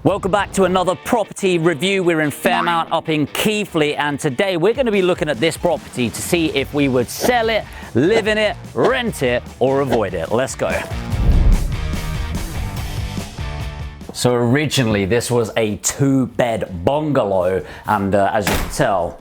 Welcome back to another property review. We're in Fairmount up in Keighley, and today we're going to be looking at this property to see if we would sell it, live in it, rent it, or avoid it. Let's go. So originally this was a 2-bed bungalow, and as you can tell,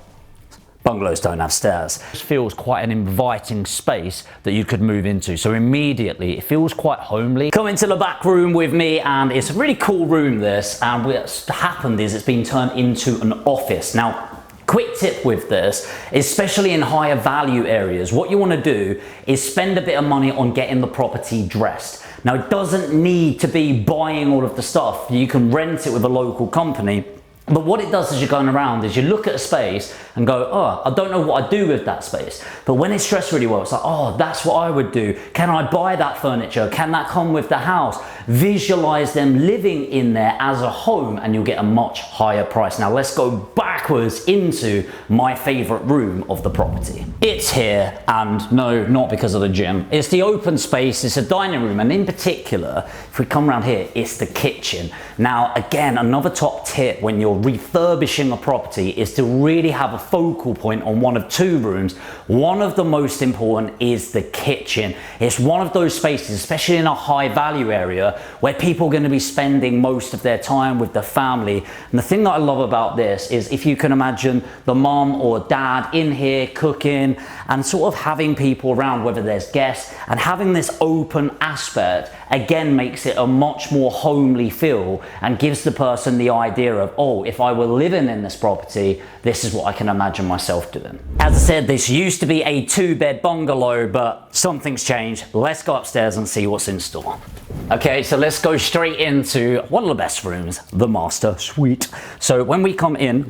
bungalows don't have stairs. It feels quite an inviting space that you could move into. So immediately it feels quite homely. Come into the back room with me, and it's a really cool room this, and what's happened is it's been turned into an office. Now, quick tip with this, especially in higher value areas, what you want to do is spend a bit of money on getting the property dressed. Now, it doesn't need to be buying all of the stuff. You can rent it with a local company. But what it does as you're going around is you look at a space and go, oh, I don't know what I'd do with that space. But when it's dressed really well, it's like, oh, that's what I would do. Can I buy that furniture? Can that come with the house? Visualize them living in there as a home, and you'll get a much higher price. Now let's go backwards into my favorite room of the property. It's here, and no, not because of the gym. It's the open space, it's a dining room, and in particular, if we come around here, it's the kitchen. Now, again, another top tip when you're refurbishing a property is to really have a focal point on one of two rooms. One of the most important is the kitchen. It's one of those spaces, especially in a high value area, where people are going to be spending most of their time with the family. And the thing that I love about this is if you can imagine the mom or dad in here cooking and sort of having people around, whether there's guests, and having this open aspect again makes it a much more homely feel and gives the person the idea of, oh, if I were living in this property, this is what I can imagine myself doing. As I said, this used to be a 2-bed bungalow, but something's changed. Let's go upstairs and see what's in store. Okay, so let's go straight into one of the best rooms, the master suite. So when we come in,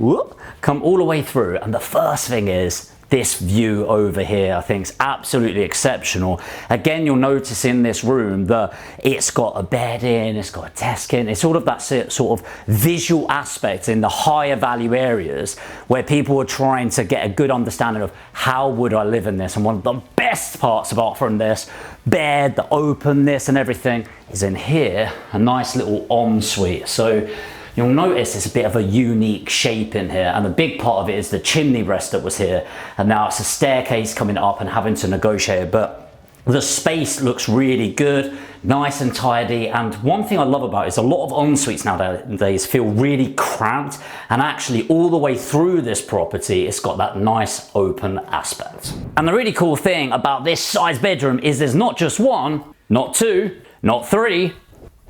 come all the way through, and the first thing is this view over here. I think is absolutely exceptional. Again, you'll notice in this room that it's got a bed in, it's got a desk in, it's all of that sort of visual aspect in the higher value areas where people are trying to get a good understanding of how would I live in this. And one of the best parts about from this bed, the openness and everything is in here, a nice little ensuite. So you'll notice it's a bit of a unique shape in here, and the big part of it is the chimney rest that was here, and now it's a staircase coming up and having to negotiate. But the space looks really good, nice and tidy. And one thing I love about it is a lot of en-suites nowadays feel really cramped, and actually all the way through this property it's got that nice open aspect. And the really cool thing about this size bedroom is there's not just one, not two, not three,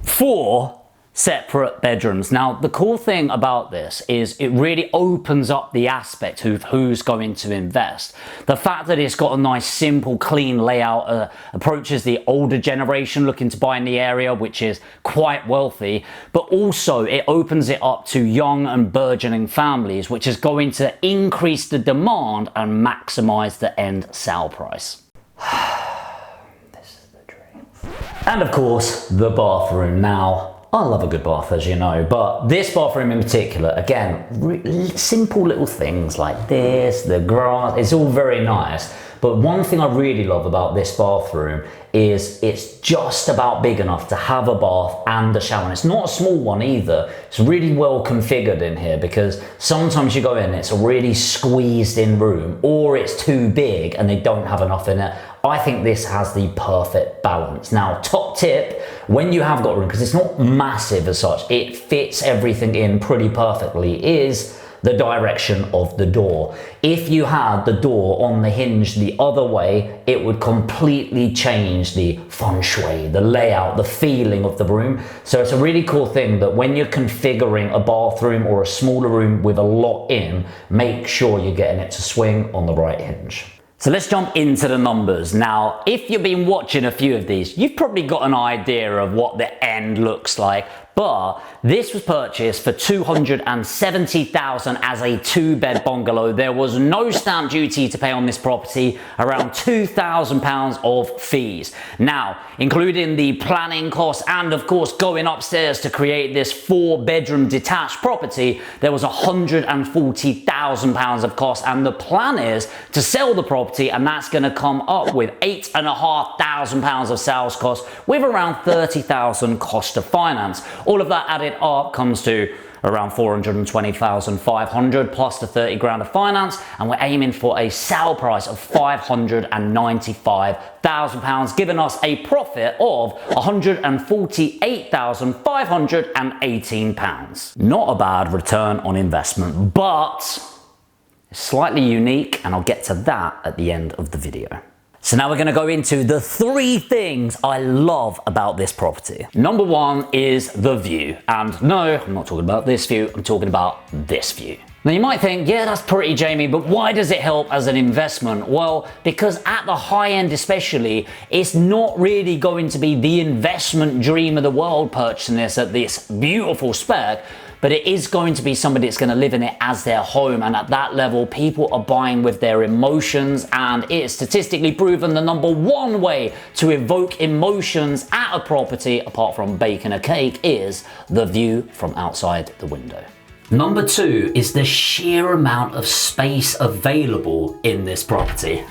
4 separate bedrooms. Now, the cool thing about this is it really opens up the aspect of who's going to invest. The fact that it's got a nice, simple, clean layout approaches the older generation looking to buy in the area, which is quite wealthy, but also it opens it up to young and burgeoning families, which is going to increase the demand and maximize the end sale price. This is the dream. And of course, the bathroom. Now, I love a good bath, as you know, but this bathroom in particular, again, simple little things like this, the grass, it's all very nice. But one thing I really love about this bathroom is it's just about big enough to have a bath and a shower. And it's not a small one either. It's really well configured in here, because sometimes you go in, it's a really squeezed in room, or it's too big and they don't have enough in it. I think this has the perfect balance. Now, top tip, when you have got a room, because it's not massive as such, it fits everything in pretty perfectly, is the direction of the door. If you had the door on the hinge the other way, it would completely change the feng shui, the layout, the feeling of the room. So it's a really cool thing that when you're configuring a bathroom or a smaller room with a lot in, make sure you're getting it to swing on the right hinge. So let's jump into the numbers. Now, if you've been watching a few of these, you've probably got an idea of what the end looks like. But this was purchased for $270,000 as a 2-bed bungalow. There was no stamp duty to pay on this property, around £2,000 of fees. Now, including the planning costs and of course going upstairs to create this 4-bedroom detached property, there was £140,000 of cost, and the plan is to sell the property, and that's going to come up with £8,500 of sales costs with around £30,000 cost of finance. All of that added up comes to around 420,500 plus the 30 grand of finance, and we're aiming for a sale price of 595,000 pounds, giving us a profit of 148,518 pounds. Not a bad return on investment, but it's slightly unique, and I'll get to that at the end of the video. So now we're going to go into the 3 things I love about this property. Number 1 is the view. And no, I'm not talking about this view, I'm talking about this view. Now you might think, yeah, that's pretty, Jamie, but why does it help as an investment? Well, because at the high end especially, it's not really going to be the investment dream of the world purchasing this at this beautiful spec, but it is going to be somebody that's going to live in it as their home. And at that level, people are buying with their emotions, and it is statistically proven the number 1 way to evoke emotions at a property, apart from baking a cake, is the view from outside the window. Number 2 is the sheer amount of space available in this property.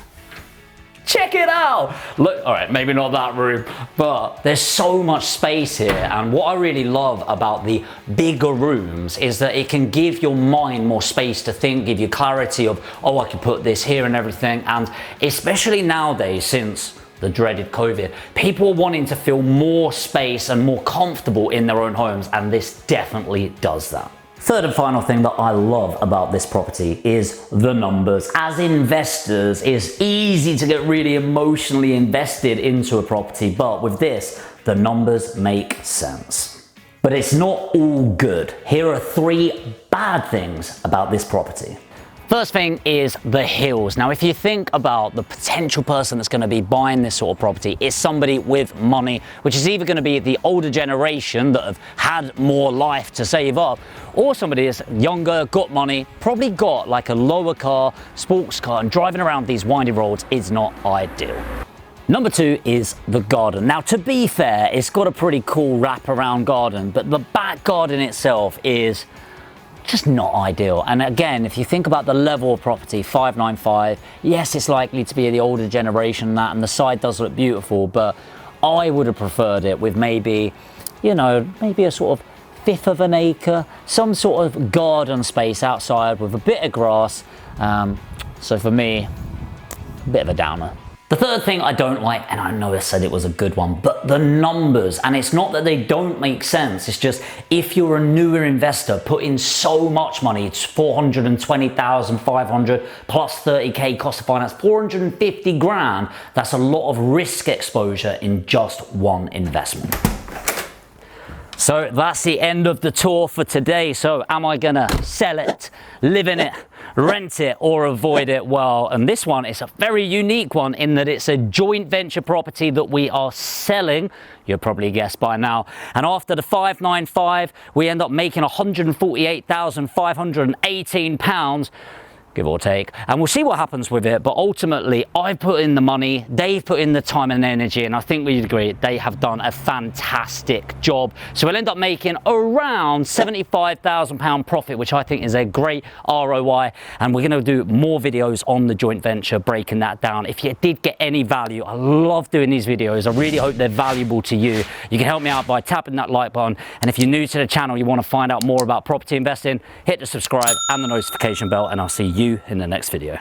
Check it out! Look, all right, maybe not that room, but there's so much space here. And what I really love about the bigger rooms is that it can give your mind more space to think, give you clarity of, oh, I can put this here and everything. And especially nowadays, since the dreaded COVID, people are wanting to feel more space and more comfortable in their own homes, and this definitely does that. Third and final thing that I love about this property is the numbers. As investors, it's easy to get really emotionally invested into a property, but with this, the numbers make sense. But it's not all good. Here are 3 bad things about this property. First thing is the hills. Now, if you think about the potential person that's going to be buying this sort of property, it's somebody with money, which is either going to be the older generation that have had more life to save up, or somebody that's younger, got money, probably got like a lower car, sports car, and driving around these windy roads is not ideal. Number 2 is the garden. Now, to be fair, it's got a pretty cool wraparound garden, but the back garden itself is just not ideal. And again, if you think about the level of property, 595, yes, it's likely to be the older generation and that, and the side does look beautiful, but I would have preferred it with maybe, you know, maybe a sort of 1/5 of an acre, some sort of garden space outside with a bit of grass. So for me, a bit of a downer. The third thing I don't like, and I know I said it was a good one, but the numbers. And it's not that they don't make sense, it's just if you're a newer investor, put in so much money, it's 420,500 plus 30k cost of finance, 450 grand, that's a lot of risk exposure in just one investment. So that's the end of the tour for today. So am I gonna sell it, live in it, rent it, or avoid it? Well, and this one is a very unique one in that it's a joint venture property that we are selling. You'll probably guess by now. And after the 595, we end up making 148,518 pounds. Give or take, and we'll see what happens with it. But ultimately, I've put in the money, they've put in the time and energy, and I think we'd agree they have done a fantastic job. So we'll end up making around £75,000 profit, which I think is a great ROI. And we're going to do more videos on the joint venture, breaking that down. If you did get any value, I love doing these videos. I really hope they're valuable to you. You can help me out by tapping that like button. And if you're new to the channel, you want to find out more about property investing, hit the subscribe and the notification bell, and I'll see you in the next video.